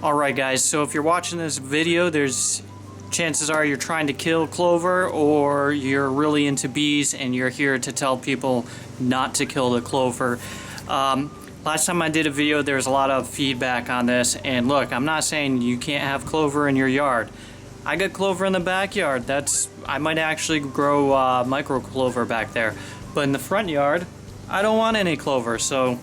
Alright guys, so if you're watching this video, there's chances are you're trying to kill clover or you're really into bees and you're here to tell people not to kill the clover. Last time I did a video, there was a lot of feedback on this, and look, I'm not saying you can't have clover in your yard. I got clover in the backyard. I might actually grow micro clover back there, but in the front yard I don't want any clover. So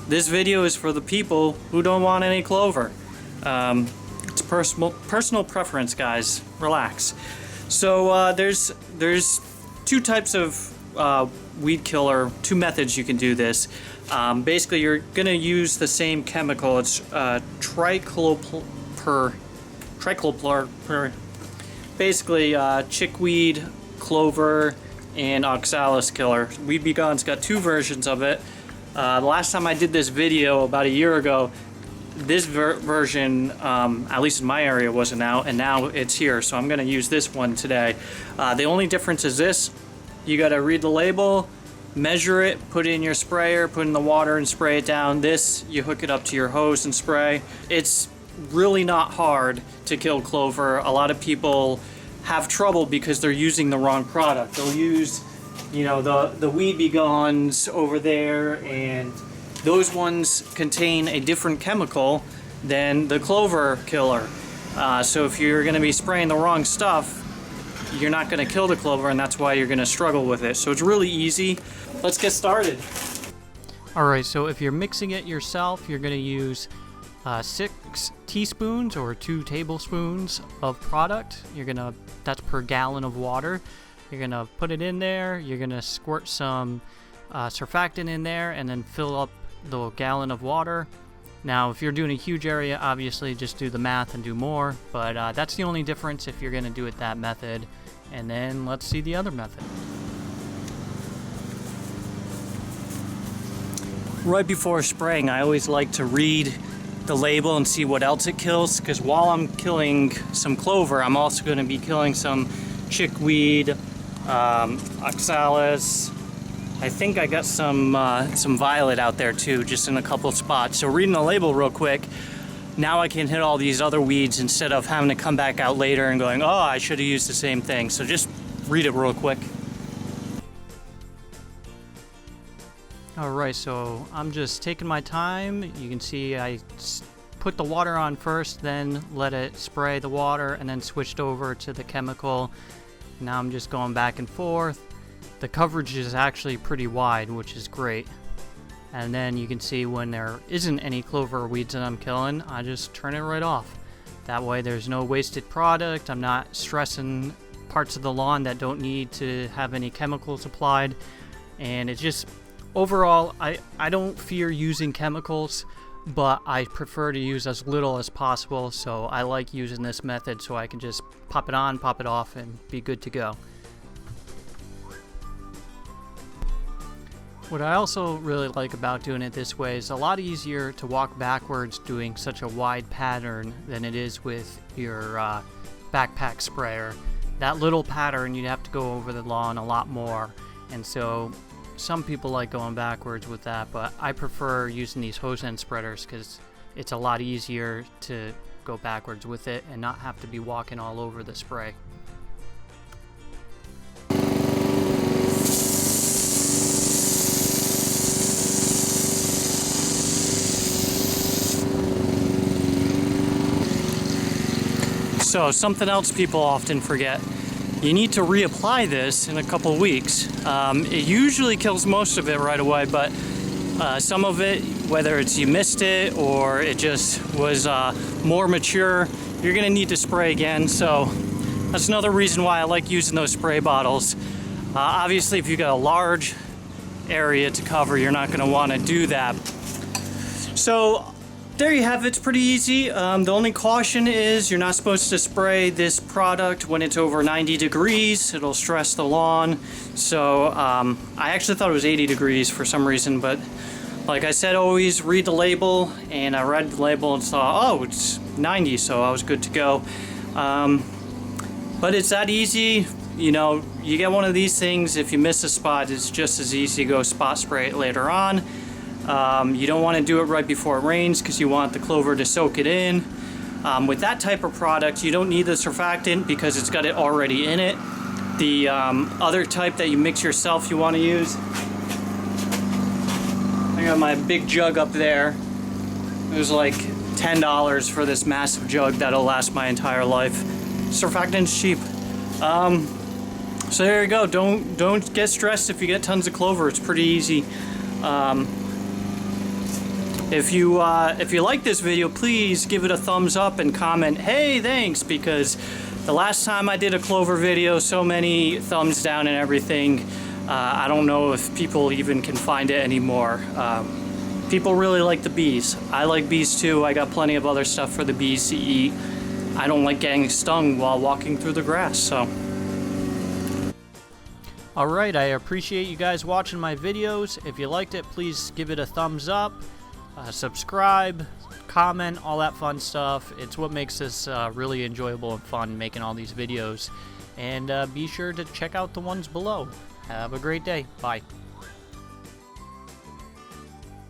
this video is for the people who don't want any clover. It's personal preference, guys. Relax. So there's two types of weed killer, two methods you can do this. Basically, you're gonna use the same chemical. It's tricloper. Basically, chickweed, clover, and oxalis killer. Weed Be Gone's got two versions of it. The last time I did this video about a year ago, this version, at least in my area, wasn't out, and now it's here, so I'm going to use this one today. The only difference is this: you got to read the label, measure it, put it in your sprayer, put it in the water and spray it down. This, you hook it up to your hose and spray. It's really not hard to kill clover. A lot of people have trouble because they're using the wrong product. They'll use, you know, the Weed Be Gones over there, and those ones contain a different chemical than the clover killer. So if you're going to be spraying the wrong stuff, you're not going to kill the clover, and that's why you're going to struggle with it. So it's really easy. Let's get started. Alright, so if you're mixing it yourself, you're going to use 6 teaspoons or 2 tablespoons of product. That's per gallon of water. You're going to put it in there. You're going to squirt some surfactant in there and then fill up the gallon of water. Now if you're doing a huge area, obviously just do the math and do more, but that's the only difference if you're going to do it that method. And then let's see the other method. Right before spraying, I always like to read the label and see what else it kills, because while I'm killing some clover, I'm also going to be killing some chickweed, oxalis. I think I got some violet out there too, just in a couple spots. So reading the label real quick, now I can hit all these other weeds instead of having to come back out later and going, oh, I should have used the same thing. So just read it real quick. Alright, so I'm just taking my time. You can see I put the water on first, then let it spray the water, and then switched over to the chemical. Now I'm just going back and forth. The coverage is actually pretty wide, which is great. And then you can see when there isn't any clover weeds that I'm killing, I just turn it right off. That way there's no wasted product. I'm not stressing parts of the lawn that don't need to have any chemicals applied. And it just, overall, I don't fear using chemicals, but I prefer to use as little as possible. So I like using this method so I can just pop it on, pop it off, and be good to go. What I also really like about doing it this way is a lot easier to walk backwards doing such a wide pattern than it is with your backpack sprayer. That little pattern, you'd have to go over the lawn a lot more, and so some people like going backwards with that, but I prefer using these hose end spreaders because it's a lot easier to go backwards with it and not have to be walking all over the spray. So something else people often forget: you need to reapply this in a couple weeks. It usually kills most of it right away, but some of it, whether it's you missed it or it just was more mature, you're gonna need to spray again. So that's another reason why I like using those spray bottles. Obviously, if you got a large area to cover, you're not gonna wanna do that. So there you have it. It's pretty easy. The only caution is you're not supposed to spray this product when it's over 90 degrees. It'll stress the lawn. So I actually thought it was 80 degrees for some reason, but like I said, always read the label, and I read the label and saw, oh, it's 90, so I was good to go. But it's that easy. You know, you get one of these things, if you miss a spot, it's just as easy to go spot spray it later on. You don't want to do it right before it rains because you want the clover to soak it in. With that type of product, you don't need the surfactant because it's got it already in it. The other type that you mix yourself, you want to use. I got my big jug up there. It was like $10 for this massive jug that'll last my entire life. Surfactant's cheap. So there you go. Don't get stressed if you get tons of clover. It's pretty easy. If you like this video, please give it a thumbs up and comment, hey, thanks, because the last time I did a clover video, so many thumbs down and everything, I don't know if people even can find it anymore. People really like the bees. I like bees too. I got plenty of other stuff for the bees to eat. I don't like getting stung while walking through the grass, so. Alright, I appreciate you guys watching my videos. If you liked it, please give it a thumbs up, subscribe, comment, all that fun stuff. It's what makes this really enjoyable and fun, making all these videos. And be sure to check out the ones below. Have a great day. Bye.